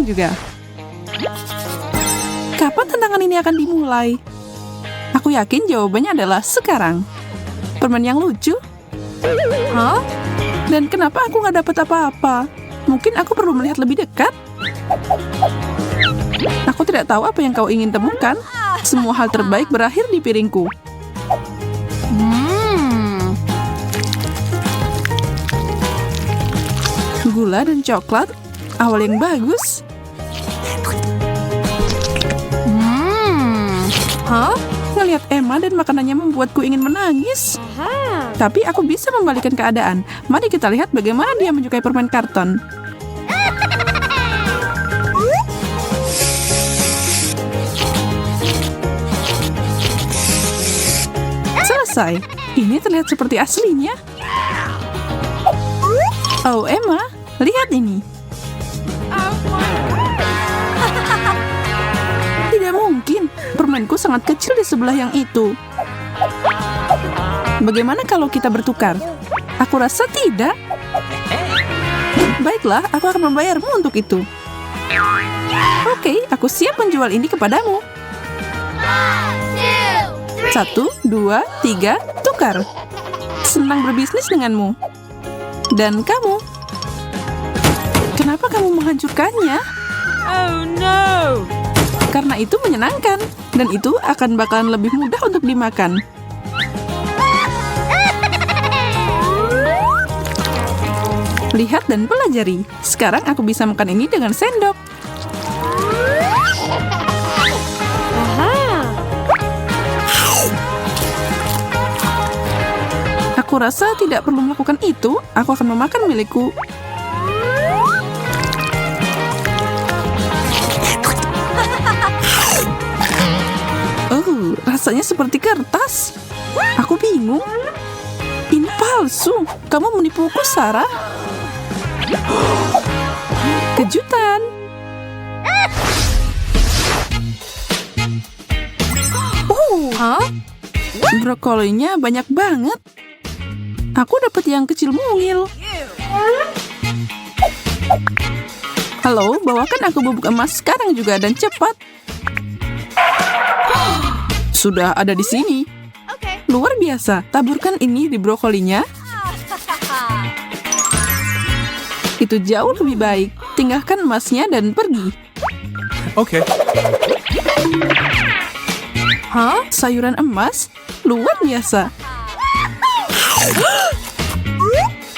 juga. Kapan tantangan ini akan dimulai? Aku yakin jawabannya adalah sekarang. Permen yang lucu? Hah? Dan kenapa aku nggak dapat apa-apa? Mungkin aku perlu melihat lebih dekat? Aku tidak tahu apa yang kau ingin temukan. Semua hal terbaik berakhir di piringku. Gula dan coklat, awal yang bagus. Hah? Ngelihat Emma dan makanannya membuatku ingin menangis. Tapi aku bisa membalikan keadaan. Mari kita lihat bagaimana dia menyukai permen karton. Selesai. Ini terlihat seperti aslinya. Oh, Emma, lihat ini. Tidak mungkin. Permenku sangat kecil di sebelah yang itu. Bagaimana kalau kita bertukar? Aku rasa tidak. Baiklah, aku akan membayarmu untuk itu. Oke, aku siap menjual ini kepadamu. 1, 2, 3, tukar. Senang berbisnis denganmu. Dan kamu. Kenapa kamu menghancurkannya? Oh no! Karena itu menyenangkan. Dan itu akan bakalan lebih mudah untuk dimakan. Lihat dan pelajari. Sekarang aku bisa makan ini dengan sendok. Aku rasa tidak perlu melakukan itu. Aku akan memakan milikku. Oh, rasanya seperti kertas. Aku bingung. Ini palsu. Kamu menipuku, Sarah. Kejutan. Hah? Brokolinya banyak banget. Aku dapat yang kecil mungil. Halo, bawakan aku bubuk emas sekarang juga dan cepat. Sudah ada di sini. Luar biasa. Taburkan ini di brokolinya. Itu jauh lebih baik. Tinggalkan emasnya dan pergi. Oke. Hah? Sayuran emas? Luar biasa.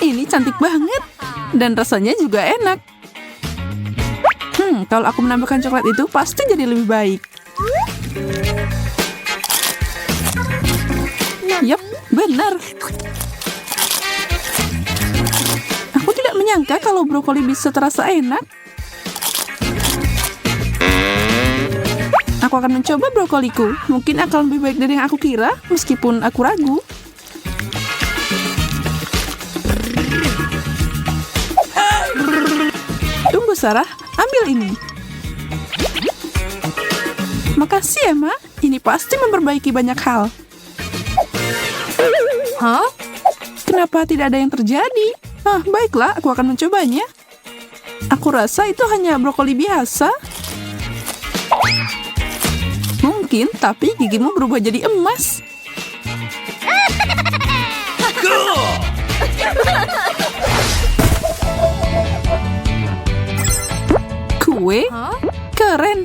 Ini cantik banget. Dan rasanya juga enak. Kalau aku menambahkan coklat itu pasti jadi lebih baik. Yap, benar. Aku tidak menyangka kalau brokoli bisa terasa enak. Aku akan mencoba brokoliku. Mungkin akan lebih baik dari yang aku kira, meskipun aku ragu. Tunggu, Sarah. Ambil ini. Makasih, Emma. Ini pasti memperbaiki banyak hal. Hah? Kenapa tidak ada yang terjadi? Baiklah, aku akan mencobanya. Aku rasa itu hanya brokoli biasa. Mungkin, tapi gigimu berubah jadi emas. Kue? Keren.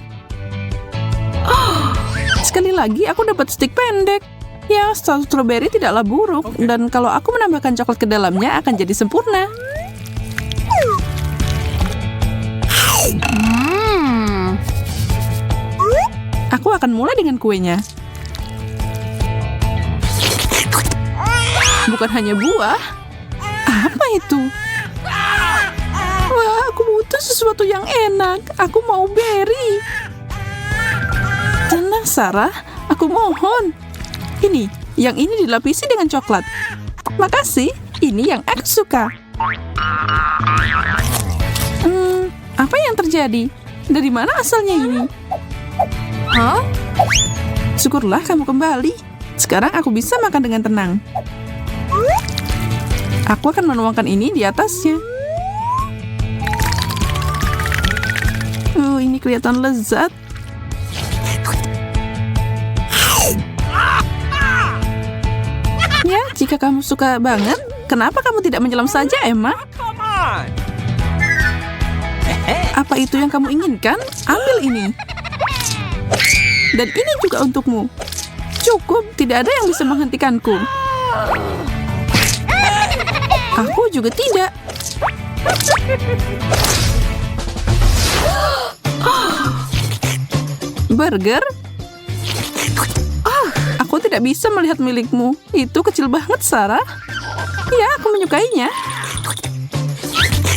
Sekali lagi aku dapat stik pendek. Ya, strawberry tidaklah buruk. Dan kalau aku menambahkan coklat ke dalamnya akan jadi sempurna. Aku akan mulai dengan kuenya. Bukan hanya buah. Apa itu? Wah, aku butuh sesuatu yang enak. Aku mau berry. Tenang, Sarah. Aku mohon. Ini, yang ini dilapisi dengan coklat. Makasih, ini yang aku suka. Apa yang terjadi? Dari mana asalnya ini? Hah? Syukurlah kamu kembali. Sekarang aku bisa makan dengan tenang. Aku akan menuangkan ini di atasnya. kelihatan lezat. Ya, jika kamu suka banget, kenapa kamu tidak menyelam saja, Emma? Come on. Apa itu yang kamu inginkan? Ambil ini. Dan ini juga untukmu. Cukup, tidak ada yang bisa menghentikanku. Aku juga tidak. Burger? Aku tidak bisa melihat milikmu. Itu kecil banget, Sarah. Ya, aku menyukainya.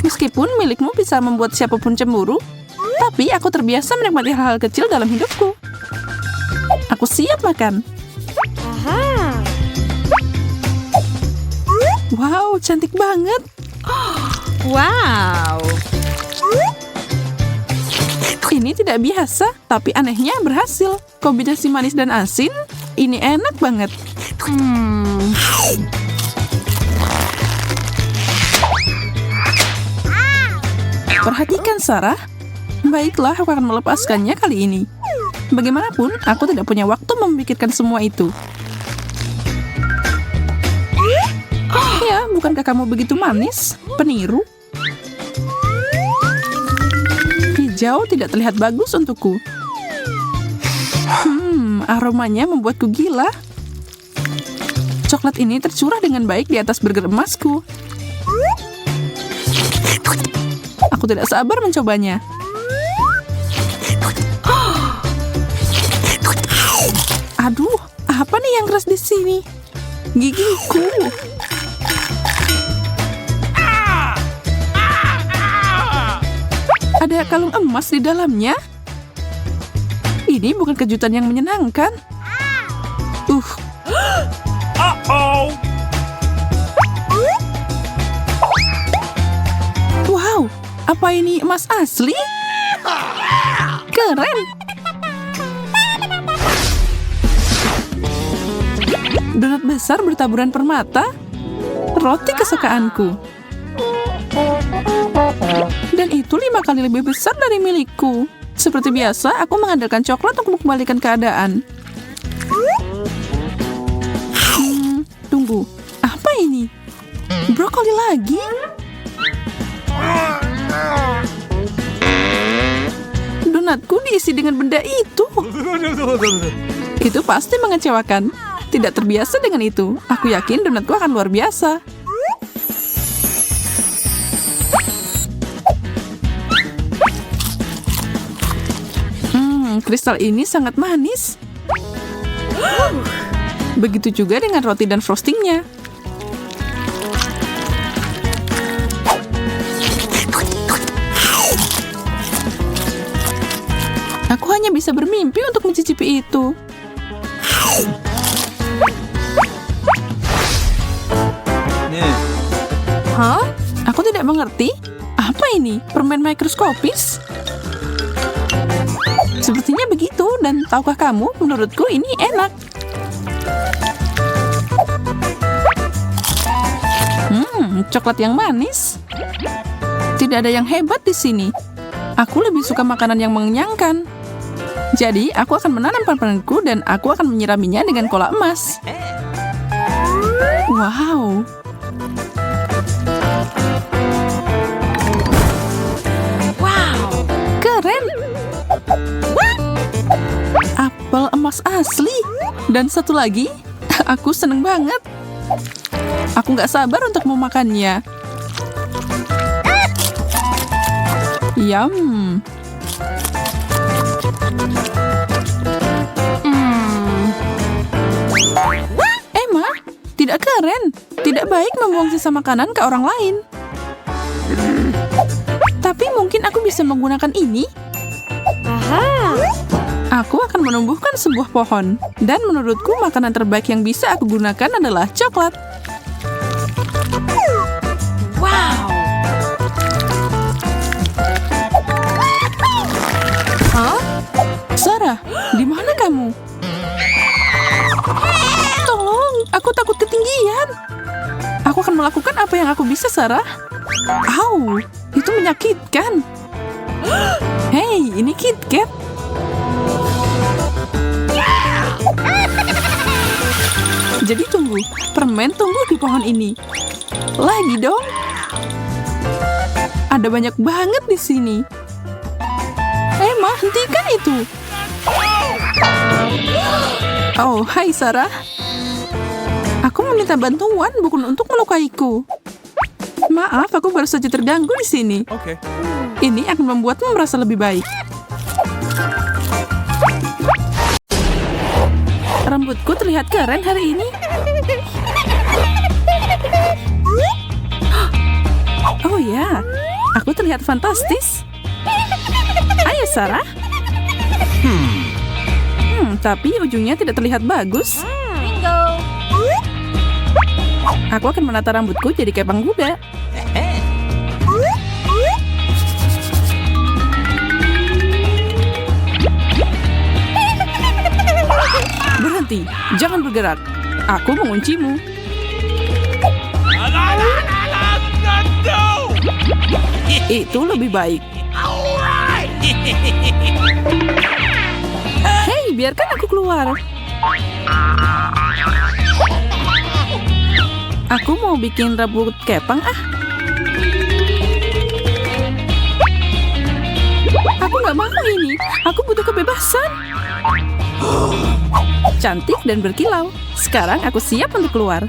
Meskipun milikmu bisa membuat siapapun cemburu, tapi aku terbiasa menikmati hal-hal kecil dalam hidupku. Aku siap makan. Wow, cantik banget. Wow. Ini tidak biasa, tapi anehnya berhasil. Kombinasi manis dan asin, ini enak banget. Perhatikan, Sarah. Baiklah, aku akan melepaskannya kali ini. Bagaimanapun, aku tidak punya waktu memikirkan semua itu. Ya, bukankah kamu begitu manis? Peniru. Hijau tidak terlihat bagus untukku. Aromanya membuatku gila. Coklat ini tercurah dengan baik di atas burger emasku. Aku tidak sabar mencobanya. Aduh, apa nih yang keras di sini? Gigiku. Ada kalung emas di dalamnya. Ini bukan kejutan yang menyenangkan. Uh-oh. Wow, apa ini emas asli? Keren. Donat besar bertaburan permata. Roti kesukaanku. Dan itu 5 kali lebih besar dari milikku. Seperti biasa, aku mengandalkan coklat untuk mengembalikan keadaan. Tunggu, apa ini? Brokoli lagi? Donatku diisi dengan benda itu. Itu pasti mengecewakan. Tidak terbiasa dengan itu. Aku yakin donatku akan luar biasa. Kristal ini sangat manis. Begitu juga dengan roti dan frostingnya. Aku hanya bisa bermimpi untuk mencicipi itu. Hah? Aku tidak mengerti. Apa ini? Permen mikroskopis? Sepertinya begitu, dan tahukah kamu, menurutku ini enak. Coklat yang manis. Tidak ada yang hebat di sini. Aku lebih suka makanan yang mengenyangkan. Jadi, aku akan menanam permenku dan aku akan menyiraminya dengan kola emas. Wow. Keren. Apel emas asli. Dan satu lagi, aku seneng banget. Aku nggak sabar untuk memakannya. Yum. Emma, tidak keren. Tidak baik membuang sisa makanan ke orang lain. Tapi mungkin aku bisa menggunakan ini. Aku akan menumbuhkan sebuah pohon. Dan menurutku makanan terbaik yang bisa aku gunakan adalah coklat. Wow. Hah? Sarah, di mana kamu? Tolong, aku takut ketinggian. Aku akan melakukan apa yang aku bisa, Sarah. Au, itu menyakitkan. Hei, ini KitKat. Jadi tunggu, permen tumbuh di pohon ini. Lagi dong. Ada banyak banget di sini. Emma, hentikan itu. Oh, hai Sarah. Aku meminta bantuan bukan untuk melukaiku. Maaf, aku baru saja terganggu di sini. Okay. Ini akan membuatmu merasa lebih baik. Rambutku terlihat keren hari ini. Oh ya, aku terlihat fantastis. Ayo Sarah. Tapi ujungnya tidak terlihat bagus. Bingo. Aku akan menata rambutku jadi kepang kuda. Berhenti, jangan bergerak. Aku menguncimu. Itu lebih baik. Hei, biarkan aku keluar. Aku mau bikin rambut kepang ah. Aku nggak mau ini. Aku butuh kebebasan. Cantik dan berkilau. Sekarang aku siap untuk keluar.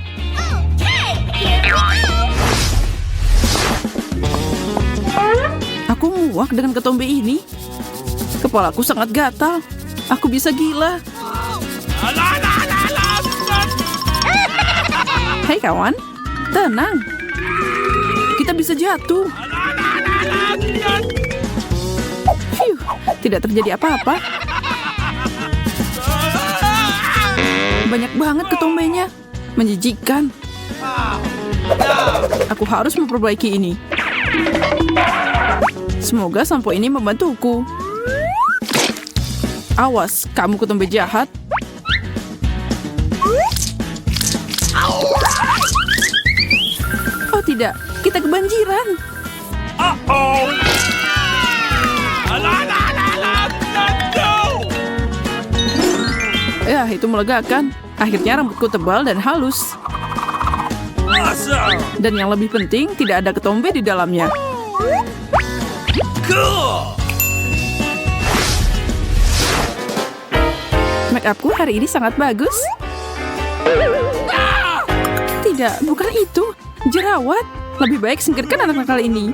Aku muak dengan ketombe ini. Kepalaku sangat gatal. Aku bisa gila. Hei kawan, tenang. Kita bisa jatuh. Phew, tidak terjadi apa-apa. Banyak banget ketombenya. Menjijikkan. Aku harus memperbaiki ini. Semoga sampo ini membantuku. Awas, kamu ketombe jahat. Oh tidak, kita kebanjiran. Uh-oh. Ya, itu melegakan. Akhirnya rambutku tebal dan halus. Awesome. Dan yang lebih penting, tidak ada ketombe di dalamnya. Cool. Make upku hari ini sangat bagus. Tidak, bukan itu. Jerawat. Lebih baik singkirkan anak nakal ini.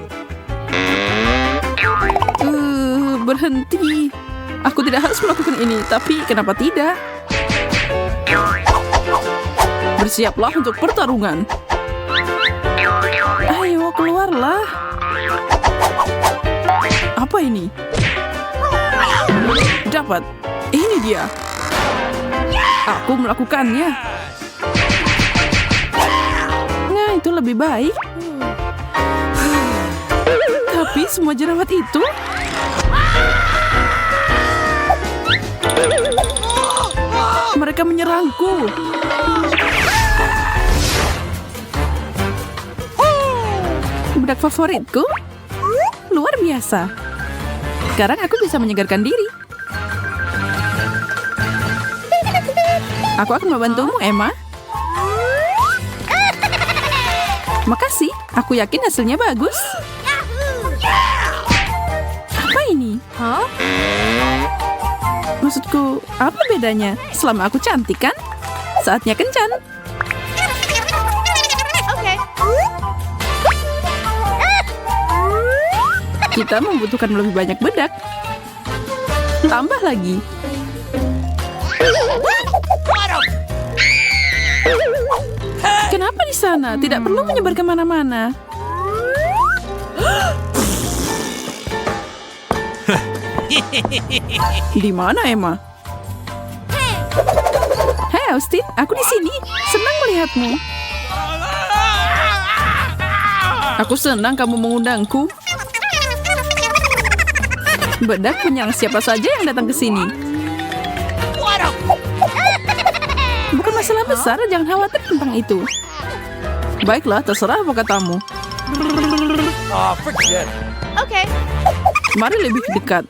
Berhenti. Aku tidak harus melakukan ini, tapi kenapa tidak? Bersiaplah untuk pertarungan. Ayo, keluarlah. Apa ini? Dapat. Ini dia. Aku melakukannya. Nah, itu lebih baik. Tapi semua jerawat itu... Mereka menyerangku. Bedak favoritku? Luar biasa. Sekarang aku bisa menyegarkan diri. Aku akan membantumu, Emma. Makasih, aku yakin hasilnya bagus. Apa ini? Hah? Maksudku, apa bedanya? Selama aku cantik kan? Saatnya kencan. Okay. Kita membutuhkan lebih banyak bedak. Tambah lagi. Kenapa di sana? Tidak perlu menyebar kemana-mana. Di mana Emma? Hei Austin, aku di sini. Senang melihatmu. Aku senang kamu mengundangku. Bedak menyerang siapa saja yang datang ke sini. Bukan masalah besar, jangan khawatir tentang itu. Baiklah, terserah apa katamu. Forget it. Okay. Mari lebih dekat.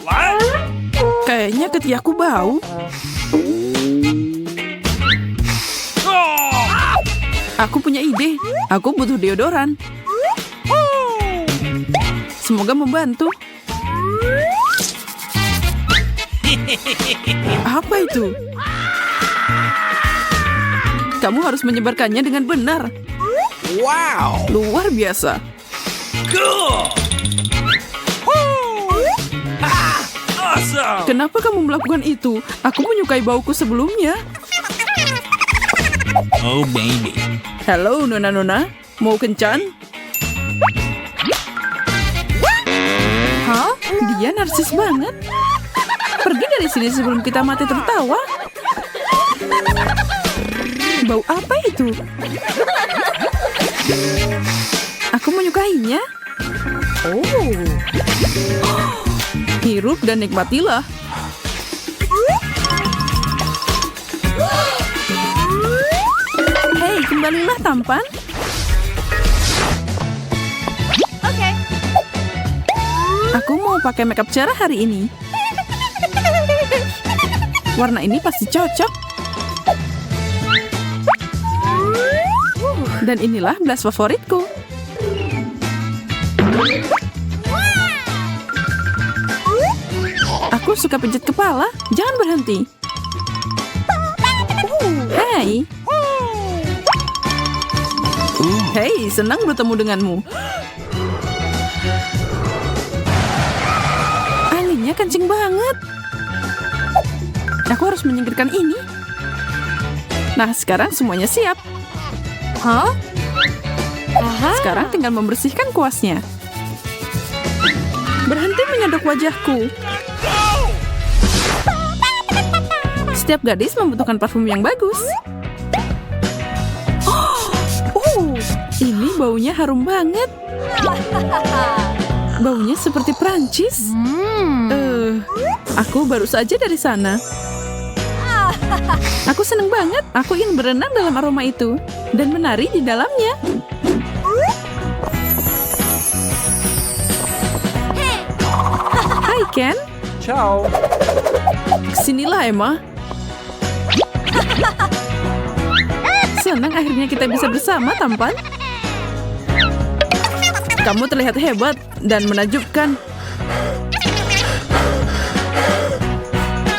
What? Kayaknya ketiakku bau. Oh! Aku punya ide. Aku butuh deodoran. Semoga membantu. Apa itu? Kamu harus menyebarkannya dengan benar. Wow! Luar biasa. Cool! Ah! Awesome! Kenapa kamu melakukan itu? Aku menyukai bauku sebelumnya. Oh, baby. Halo, Nona-Nona. Mau kencan? Hah? Dia narsis banget. Pergi dari sini sebelum kita mati tertawa. Bau apa itu? Aku menyukainya. Oh. Hirup dan nikmatilah. Hei, kembalilah tampan. Oke. Aku mau pakai makeup cerah hari ini. Warna ini pasti cocok. Dan inilah blush favoritku. Aku suka pijat kepala. Jangan berhenti. Hey. Hey, senang bertemu denganmu. Anginnya kencing banget. Aku harus menyingkirkan ini. Nah, sekarang semuanya siap. Hah? Sekarang tinggal membersihkan kuasnya. Berhenti menyodok wajahku. Setiap gadis membutuhkan parfum yang bagus. Ini baunya harum banget. Baunya seperti Prancis. Aku baru saja dari sana. Aku seneng banget. Aku ingin berenang dalam aroma itu dan menari di dalamnya. Hai Ken. Ciao. Kesinilah Emma. Senang akhirnya kita bisa bersama, tampan. Kamu terlihat hebat dan menakjubkan.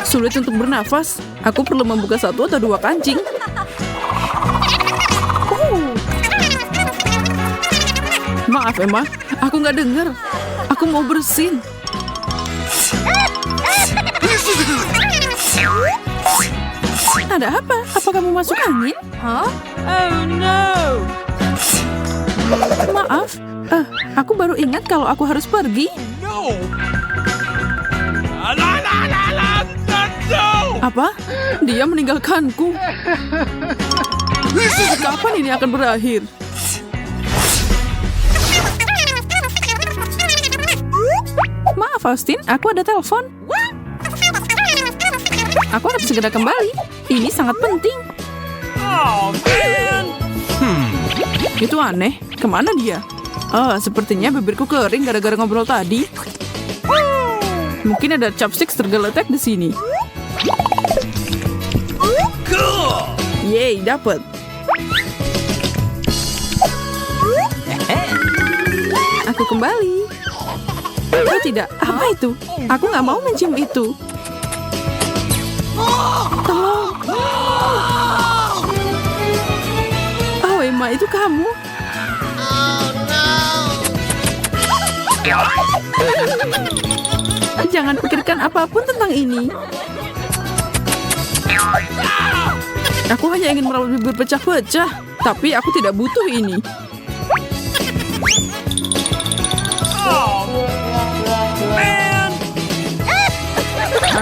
Sulit untuk bernafas. Aku perlu membuka 1 atau 2 kancing. Maaf Emma, aku nggak dengar. Aku mau bersin. Ada apa? Apa kamu masuk angin? Hah? Oh no. Maaf, aku baru ingat kalau aku harus pergi. No! La la la la! No! Apa? Dia meninggalkanku. Kapan ini akan berakhir? Maaf Austin, aku ada telepon. Aku harus segera kembali. Ini sangat penting. Oh, man! Itu aneh. Kemana dia? Sepertinya bibirku kering gara-gara ngobrol tadi. Mungkin ada chopsticks tergeletak di sini. Cool! Yeay, dapet. Aku kembali. Oh tidak, apa itu? Aku nggak mau mencium itu. Tolong. Oh, Emma, itu kamu. Jangan pikirkan apapun tentang ini. Aku hanya ingin merawat bibir pecah-pecah, tapi aku tidak butuh ini. Oh, man!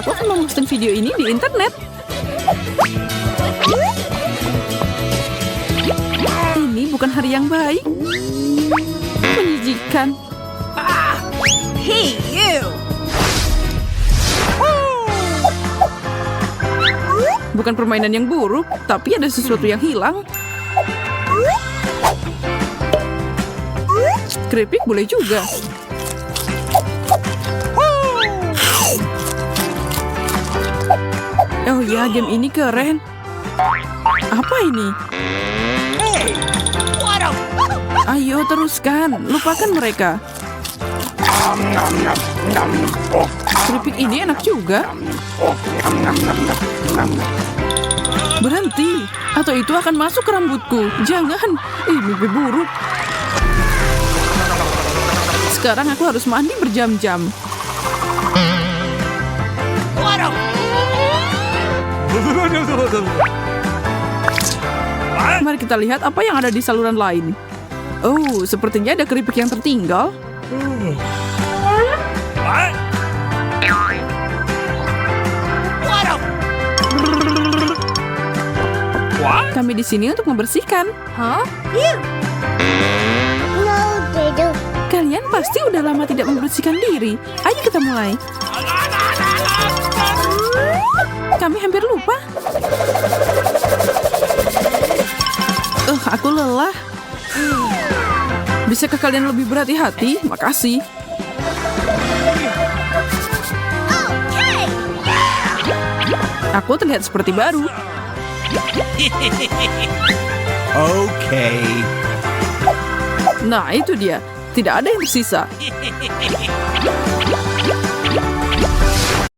Aku akan memposting video ini di internet. Ini bukan hari yang baik. Menjijikan. Hey, you! Bukan permainan yang buruk, tapi ada sesuatu yang hilang. Keripik boleh juga. Oh ya, game ini keren. Apa ini? Ayo teruskan, lupakan mereka. Keripik ini enak juga. Berhenti, atau itu akan masuk ke rambutku. Jangan, mimpi buruk. Sekarang aku harus mandi berjam-jam. Mari kita lihat apa yang ada di saluran lain. Oh, sepertinya ada keripik yang tertinggal. What? What? Kami di sini untuk membersihkan. Huh? No, they don't. Kalian pasti udah lama tidak membersihkan diri. Ayo kita mulai. Kami hampir lupa. Aku lelah. Bisakah kalian lebih berhati-hati? Makasih. Aku terlihat seperti baru. Okay. Nah, itu dia. Tidak ada yang tersisa.